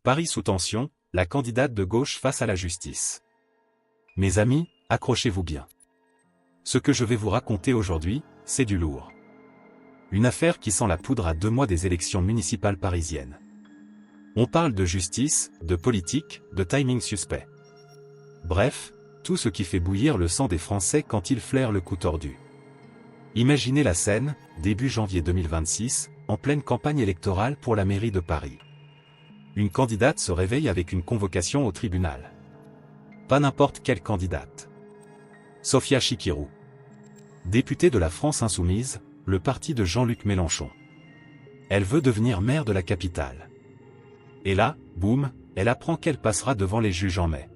Paris sous tension, la candidate de gauche face à la justice. Mes amis, accrochez-vous bien. Ce que je vais vous raconter aujourd'hui, c'est du lourd. Une affaire qui sent la poudre à 2 mois des élections municipales parisiennes. On parle de justice, de politique, de timing suspect. Bref, tout ce qui fait bouillir le sang des Français quand ils flairent le coup tordu. Imaginez la scène, début janvier 2026, en pleine campagne électorale pour la mairie de Paris. Une candidate se réveille avec une convocation au tribunal. Pas n'importe quelle candidate. Sophia Chikirou. Députée de la France Insoumise, le parti de Jean-Luc Mélenchon. Elle veut devenir maire de la capitale. Et là, boum, elle apprend qu'elle passera devant les juges en mai.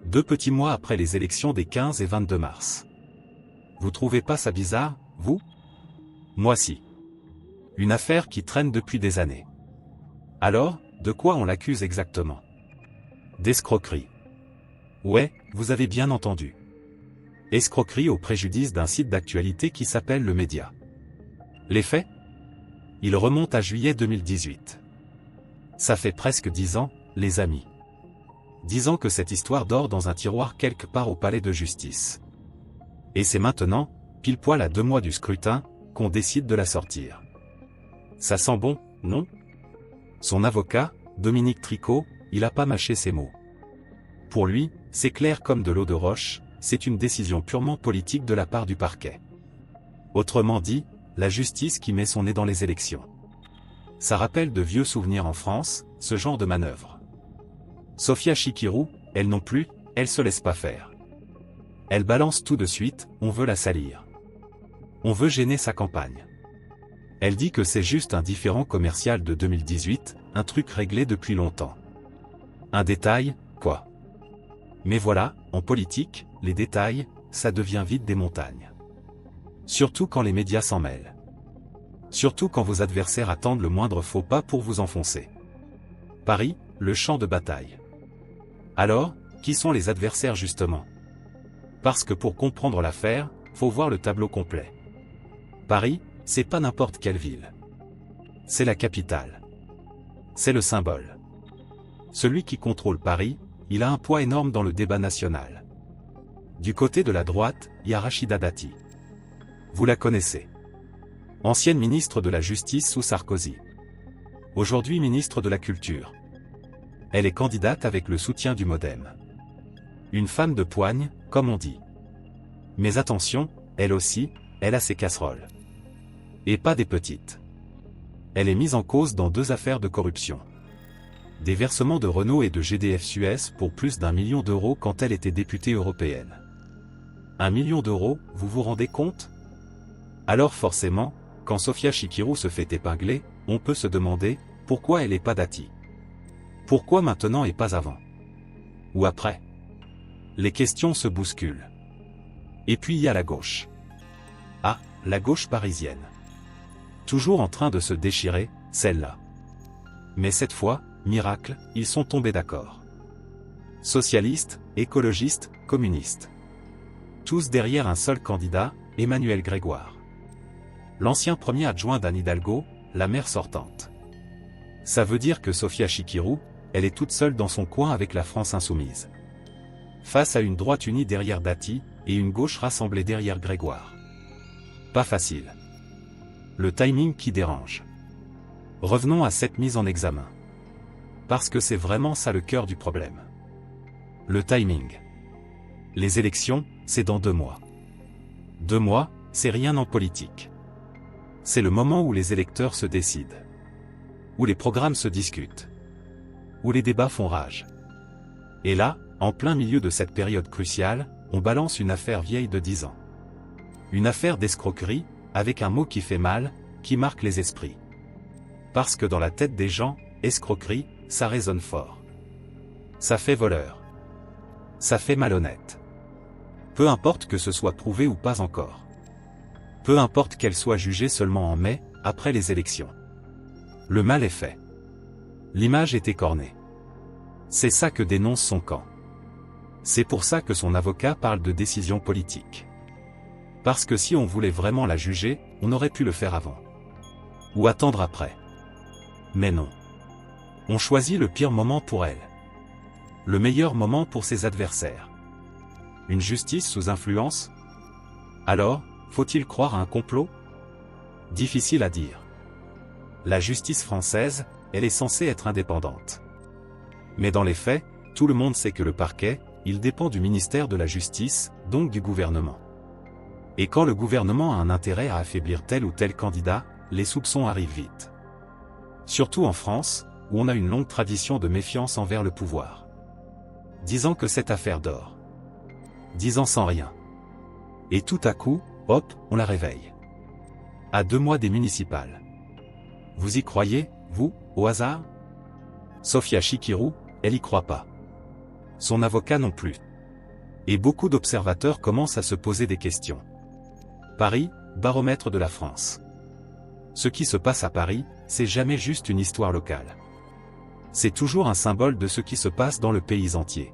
2 petits mois après les élections des 15 et 22 mars. Vous trouvez pas ça bizarre, vous? Moi si. Une affaire qui traîne depuis des années. Alors, de quoi on l'accuse exactement? D'escroquerie. Ouais, vous avez bien entendu. Escroquerie au préjudice d'un site d'actualité qui s'appelle Le Média. Les faits? Ils remontent à juillet 2018. Ça fait presque 10 ans, les amis. 10 ans que cette histoire dort dans un tiroir quelque part au palais de justice. Et c'est maintenant, pile poil à 2 mois du scrutin, qu'on décide de la sortir. Ça sent bon, non? Son avocat, Dominique Tricot, il a pas mâché ses mots. Pour lui, c'est clair comme de l'eau de roche, c'est une décision purement politique de la part du parquet. Autrement dit, la justice qui met son nez dans les élections. Ça rappelle de vieux souvenirs en France, ce genre de manœuvre. Sophia Chikirou, elle non plus, elle se laisse pas faire. Elle balance tout de suite, on veut la salir. On veut gêner sa campagne. Elle dit que c'est juste un différend commercial de 2018, un truc réglé depuis longtemps. Un détail, quoi. Mais voilà, en politique, les détails, ça devient vite des montagnes. Surtout quand les médias s'en mêlent. Surtout quand vos adversaires attendent le moindre faux pas pour vous enfoncer. Paris, le champ de bataille. Alors, qui sont les adversaires justement? Parce que pour comprendre l'affaire, faut voir le tableau complet. Paris, c'est pas n'importe quelle ville. C'est la capitale. C'est le symbole. Celui qui contrôle Paris, il a un poids énorme dans le débat national. Du côté de la droite, il y a Rachida Dati. Vous la connaissez. Ancienne ministre de la Justice sous Sarkozy. Aujourd'hui ministre de la Culture. Elle est candidate avec le soutien du MoDem. Une femme de poigne, comme on dit. Mais attention, elle aussi, elle a ses casseroles. Et pas des petites. Elle est mise en cause dans 2 affaires de corruption. Des versements de Renault et de GDF Suez pour plus d'1 million d'euros quand elle était députée européenne. 1 million d'euros, vous vous rendez compte? Alors forcément, quand Sophia Chikirou se fait épingler, on peut se demander, pourquoi elle n'est pas Dati? Pourquoi maintenant et pas avant? Ou après? Les questions se bousculent. Et puis il y a la gauche. Ah, la gauche parisienne. Toujours en train de se déchirer, celle-là. Mais cette fois, miracle, ils sont tombés d'accord. Socialistes, écologistes, communistes. Tous derrière un seul candidat, Emmanuel Grégoire. L'ancien premier adjoint d'Anne Hidalgo, la maire sortante. Ça veut dire que Sophia Chikirou, elle est toute seule dans son coin avec la France Insoumise. Face à une droite unie derrière Dati, et une gauche rassemblée derrière Grégoire. Pas facile. Le timing qui dérange. Revenons à cette mise en examen. Parce que c'est vraiment ça le cœur du problème. Le timing. Les élections, c'est dans 2 mois. 2 mois, c'est rien en politique. C'est le moment où les électeurs se décident. Où les programmes se discutent. Où les débats font rage. Et là, en plein milieu de cette période cruciale, on balance une affaire vieille de 10 ans. Une affaire d'escroquerie, avec un mot qui fait mal, qui marque les esprits. Parce que dans la tête des gens, escroquerie, ça résonne fort. Ça fait voleur. Ça fait malhonnête. Peu importe que ce soit prouvé ou pas encore. Peu importe qu'elle soit jugée seulement en mai, après les élections. Le mal est fait. L'image est écornée. C'est ça que dénonce son camp. C'est pour ça que son avocat parle de décision politique. Parce que si on voulait vraiment la juger, on aurait pu le faire avant. Ou attendre après. Mais non. On choisit le pire moment pour elle. Le meilleur moment pour ses adversaires. Une justice sous influence? Alors, faut-il croire à un complot? Difficile à dire. La justice française, elle est censée être indépendante. Mais dans les faits, tout le monde sait que le parquet, il dépend du ministère de la Justice, donc du gouvernement. Et quand le gouvernement a un intérêt à affaiblir tel ou tel candidat, les soupçons arrivent vite. Surtout en France, où on a une longue tradition de méfiance envers le pouvoir. 10 ans que cette affaire dort. 10 ans sans rien. Et tout à coup, hop, on la réveille. À 2 mois des municipales. Vous y croyez, vous, au hasard? Sophia Chikirou, elle y croit pas. Son avocat non plus. Et beaucoup d'observateurs commencent à se poser des questions. Paris, baromètre de la France. Ce qui se passe à Paris, c'est jamais juste une histoire locale. C'est toujours un symbole de ce qui se passe dans le pays entier.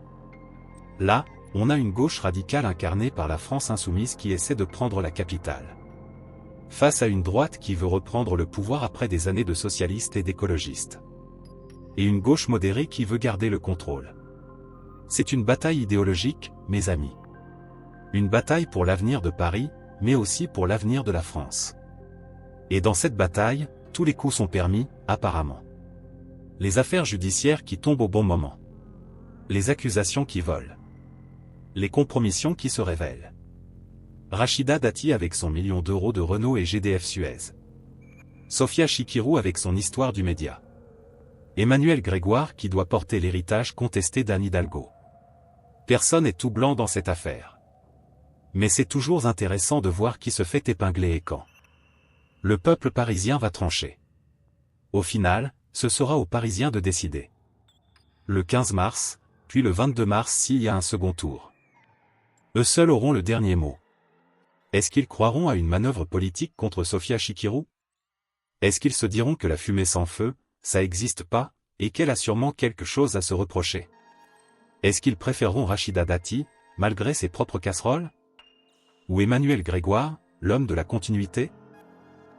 Là, on a une gauche radicale incarnée par la France insoumise qui essaie de prendre la capitale. Face à une droite qui veut reprendre le pouvoir après des années de socialistes et d'écologistes. Et une gauche modérée qui veut garder le contrôle. C'est une bataille idéologique, mes amis. Une bataille pour l'avenir de Paris, mais aussi pour l'avenir de la France. Et dans cette bataille, tous les coups sont permis, apparemment. Les affaires judiciaires qui tombent au bon moment. Les accusations qui volent. Les compromissions qui se révèlent. Rachida Dati avec son million d'euros de Renault et GDF Suez. Sophia Chikirou avec son histoire du média. Emmanuel Grégoire qui doit porter l'héritage contesté d'Anne Hidalgo. Personne n'est tout blanc dans cette affaire. Mais c'est toujours intéressant de voir qui se fait épingler et quand. Le peuple parisien va trancher. Au final, ce sera aux Parisiens de décider. Le 15 mars, puis le 22 mars s'il y a un second tour. Eux seuls auront le dernier mot. Est-ce qu'ils croiront à une manœuvre politique contre Sophia Chikirou? Est-ce qu'ils se diront que la fumée sans feu, ça n'existe pas, et qu'elle a sûrement quelque chose à se reprocher? Est-ce qu'ils préféreront Rachida Dati, malgré ses propres casseroles? Ou Emmanuel Grégoire, l'homme de la continuité?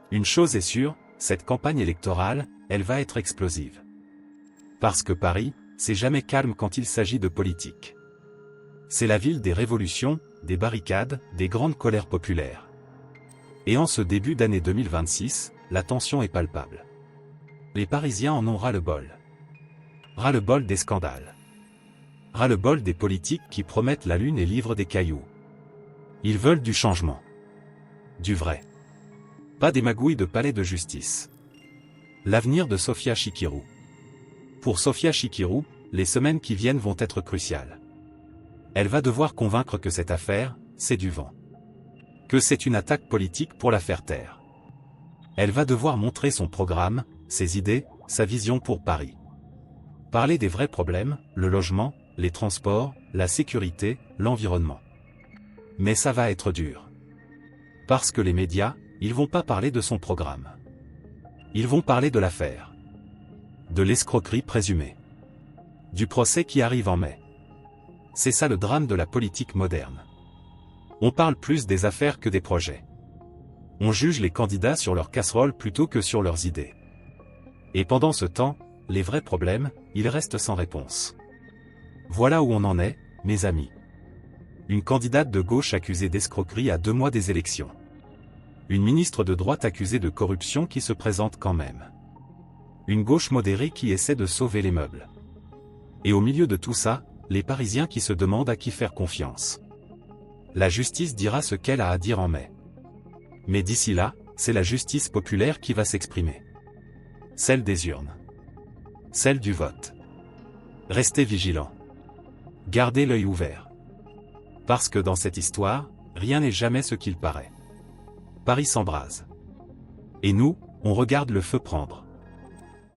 Une chose est sûre, cette campagne électorale, elle va être explosive. Parce que Paris, c'est jamais calme quand il s'agit de politique. C'est la ville des révolutions, des barricades, des grandes colères populaires. Et en ce début d'année 2026, la tension est palpable. Les Parisiens en ont ras-le-bol. Ras-le-bol des scandales. Ras-le-bol des politiques qui promettent la lune et livrent des cailloux. Ils veulent du changement. Du vrai. Pas des magouilles de palais de justice. L'avenir de Sophia Chikirou. Pour Sophia Chikirou, les semaines qui viennent vont être cruciales. Elle va devoir convaincre que cette affaire, c'est du vent. Que c'est une attaque politique pour la faire taire. Elle va devoir montrer son programme, ses idées, sa vision pour Paris. Parler des vrais problèmes, le logement, les transports, la sécurité, l'environnement. Mais ça va être dur. Parce que les médias, ils vont pas parler de son programme. Ils vont parler de l'affaire. De l'escroquerie présumée. Du procès qui arrive en mai. C'est ça le drame de la politique moderne. On parle plus des affaires que des projets. On juge les candidats sur leurs casseroles plutôt que sur leurs idées. Et pendant ce temps, les vrais problèmes, ils restent sans réponse. Voilà où on en est, mes amis. Une candidate de gauche accusée d'escroquerie à 2 mois des élections. Une ministre de droite accusée de corruption qui se présente quand même. Une gauche modérée qui essaie de sauver les meubles. Et au milieu de tout ça, les Parisiens qui se demandent à qui faire confiance. La justice dira ce qu'elle a à dire en mai. Mais d'ici là, c'est la justice populaire qui va s'exprimer. Celle des urnes. Celle du vote. Restez vigilants. Gardez l'œil ouvert. Parce que dans cette histoire, rien n'est jamais ce qu'il paraît. Paris s'embrase. Et nous, on regarde le feu prendre.